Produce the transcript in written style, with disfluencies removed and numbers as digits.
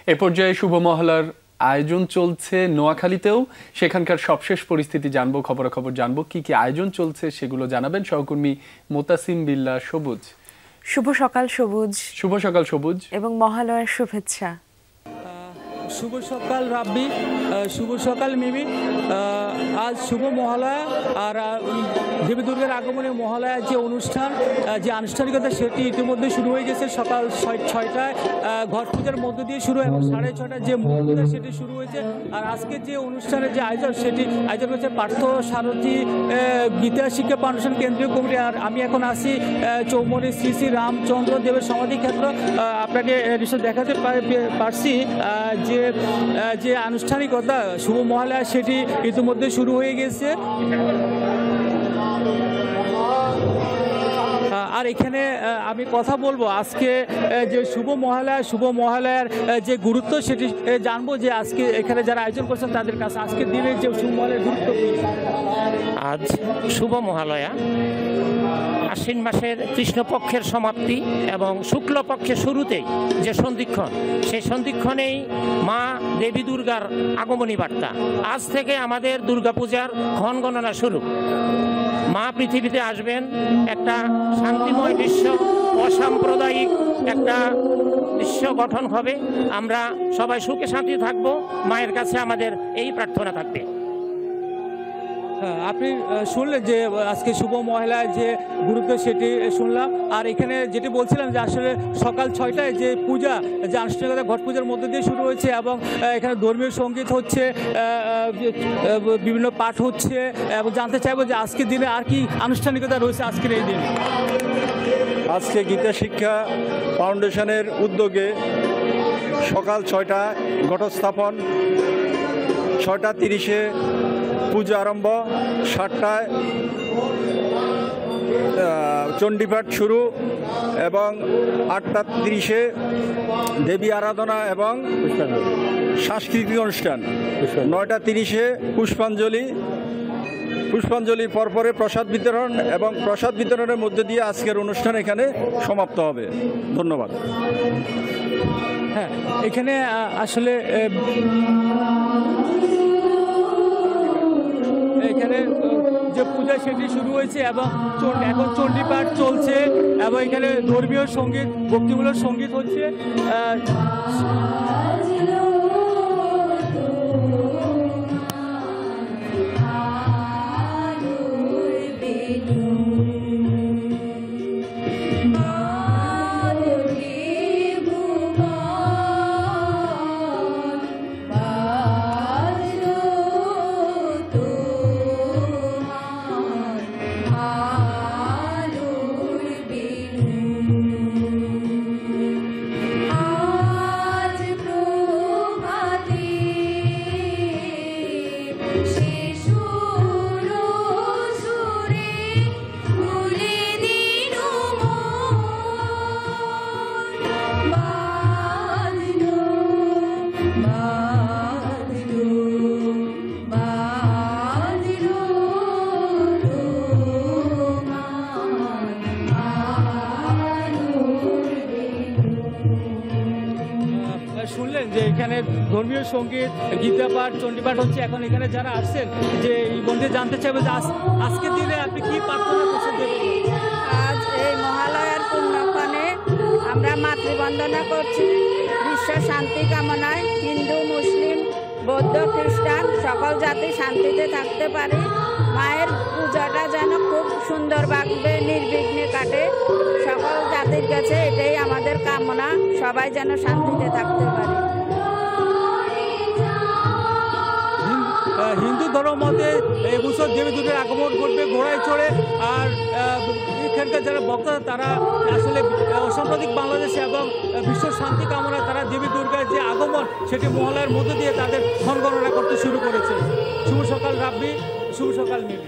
এ পর্যায়ে শুভ মহলার আয়োজন চলছে নোয়াখালীতেও। সেখানকার সবশেষ পরিস্থিতি জানবো, খবরাখবর জানবো, কি কি আয়োজন চলছে সেগুলো জানাবেন সহকর্মী মোতাসিম বিল্লাহ সবুজ। শুভ সকাল সবুজ। শুভ সকাল সবুজ এবং মহালয়ার শুভেচ্ছা। শুভ সকাল রাব্বি, শুভ সকাল মিমি। আজ শুভ মহালয়া, আর দেবী দুর্গার আগমনে মহালয়ার যে অনুষ্ঠান, যে আনুষ্ঠানিকতা সেটি ইতিমধ্যে শুরু হয়ে গেছে। সকাল 6টায় ঘট পূজার মধ্য দিয়ে শুরু হয় এবং 6:30টায় যে পূজা সেটি শুরু হয়েছে। আর আজকের যে অনুষ্ঠানের যে আয়োজন সেটি আয়োজন করেছে পার্থ সারথী গীতা শিক্ষা ফাউন্ডেশন কেন্দ্রীয় কমিটি। আর আমি এখন আসি চৌমনি শ্রী শ্রী রামচন্দ্র দেবের সমাধি ক্ষেত্র। আপনাকে নিশ্চয় দেখাতে পারছি যে আনুষ্ঠানিকতা শুভ মহালয়া সেটি ইতিমধ্যে শুরু হয়ে গেছে। আর এখানে আমি কথা বলবো আজকে যে শুভ মহালয়ার যে গুরুত্ব সেটি জানবো, যে আজকে এখানে যারা আয়োজন করছেন তাদের কাছে আজকের দিনের যে শুভ মহালয়ার গুরুত্ব। আজ শুভ মহালয়া, আশ্বিন মাসের কৃষ্ণপক্ষের সমাপ্তি এবং শুক্লপক্ষের শুরুতেই যে সন্ধিক্ষণ, সেই সন্ধিক্ষণেই মা দেবী দুর্গার আগমনী বার্তা। আজ থেকে আমাদের দুর্গাপূজার ক্ষণ গণনা শুরু। মা পৃথিবীতে আসবেন, একটা শান্তিময় বিশ্ব, অসাম্প্রদায়িক একটা বিশ্ব গঠন হবে। আমরা সবাই সুখে শান্তি থাকব, মায়ের কাছে আমাদের এই প্রার্থনা থাকবে। আপনি শুনলেন যে আজকে শুভ মহালয়ার যে গুরুত্ব সেটি শুনলাম। আর এখানে যেটি বলছিলাম যে আসলে সকাল 6টায় যে পূজা, যে আনুষ্ঠানিকতা ঘট পূজার মধ্যে দিয়ে শুরু হয়েছে এবং এখানে ধর্মীয় সঙ্গীত হচ্ছে, বিভিন্ন পাঠ হচ্ছে। এবং জানতে চাইবো যে আজকের দিনে আর কি আনুষ্ঠানিকতা রয়েছে আজকের এই দিনে। আজকে গীতা শিক্ষা ফাউন্ডেশনের উদ্যোগে সকাল 6টায় ঘটস্থাপন, 6:30-এ পূজা আরম্ভ, 7টায় চণ্ডীপাঠ শুরু এবং 8:30-এ দেবী আরাধনা এবং সাংস্কৃতিক অনুষ্ঠান, 9:30-এ পুষ্পাঞ্জলির পরপরে প্রসাদ বিতরণ এবং প্রসাদ বিতরণের মধ্যে দিয়ে আজকের অনুষ্ঠান এখানে সমাপ্ত হবে। ধন্যবাদ। হ্যাঁ, এখানে আসলে এখানে যে পূজা সেটি শুরু হয়েছে এবং এখন চণ্ডীপাঠ চলছে এবং এখানে ধর্মীয় সঙ্গীত, ভক্তিমূলক সঙ্গীত হচ্ছে। শুনলেন যে এখানে ধর্মীয় সঙ্গীত, গীতা পাঠ, চণ্ডীপাঠ হচ্ছে। এখন এখানে যারা আসছেন যে এই বন্ধু জানতে চাইবে যে আজকের দিনে আপনি কি প্রার্থনা করছেন? আজ এই মহালয়ার পুণ্যক্ষণে আমরা মাতৃবন্দনা করছি বিশ্ব শান্তি কামনায়। হিন্দু, মুসলিম, বৌদ্ধ, খ্রিস্টান সকল জাতি শান্তিতে থাকতে পারে। মায়ের পূজাটা যেন খুব সুন্দরভাবে নির্বিঘ্নে কাটে। সকল জাতির কাছে এটাই আমাদের কামনা, সবাই যেন শান্তিতে থাকতে পারে। হিন্দু ধর্ম মতে এবছর দেবী দুর্গার আগমন করবে ঘোড়ায় চড়ে। আর এখানকার যারা বক্তা তারা আসলে অসাম্প্রদায়িক বাংলাদেশে এবং বিশ্ব শান্তি কামনায় তারা দেবী দুর্গার যে আগমন সেটি মহালয়ার মধ্য দিয়ে তাদের ক্ষণ গণনা করতে শুরু করেছে। শুভ সকাল রাব্বি, শুভ সকাল মিমি।